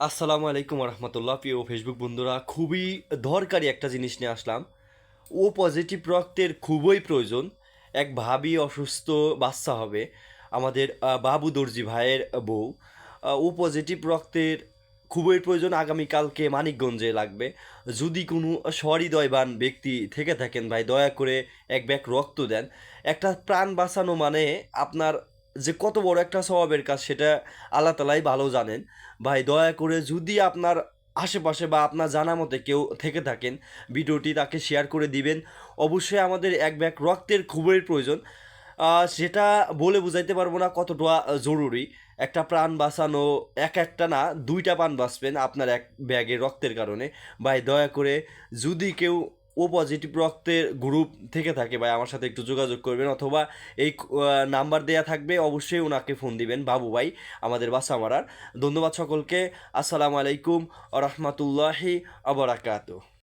আসসালামু আলাইকুম রহমতুল্লাহ। প্রিয় ফেসবুক বন্ধুরা, খুবই দরকারি একটা জিনিস নিয়ে আসলাম। ও পজিটিভ রক্তের খুবই প্রয়োজন। এক ভাবি অসুস্থ, বাচ্চা হবে, আমাদের বাবু দর্জি ভাইয়ের বউ। ও পজিটিভ রক্তের খুবই প্রয়োজন। আগামীকালকে মানিকগঞ্জে লাগবে। যদি কোনো সহৃদয়বান ব্যক্তি থেকে থাকেন ভাই, দয়া করে এক ব্যাগ রক্ত দেন। একটা প্রাণ বাঁচানো মানে আপনার যে কত বড় একটা স্বভাবের কাজ, সেটা আল্লাহ তালাই ভালো জানেন। ভাই দয়া করে, যদি আপনার আশেপাশে বা আপনার জানা মতে কেউ থেকে থাকেন, ভিডিওটি তাকে শেয়ার করে দিবেন। অবশ্যই আমাদের এক ব্যাগ রক্তের খুবই প্রয়োজন। সেটা বলে বুঝাইতে পারবো না কতটা জরুরি। একটা প্রাণ বাঁচানো, একটা না, দুইটা প্রাণ বাঁচবেন আপনার এক ব্যাগের রক্তের কারণে। ভাই দয়া করে, যদি কেউ ও পজিটিভ রক্তের গ্রুপ থেকে থাকে ভাই, আমার সাথে একটু যোগাযোগ করবেন, অথবা এই নাম্বার দেয়া থাকবে, অবশ্যই ওনাকে ফোন দিবেন, বাবু ভাই আমাদের বাসা মারার। ধন্যবাদ সকলকে। আসসালামু আলাইকুম আ রহমতুল্লাহি আবরাকাত।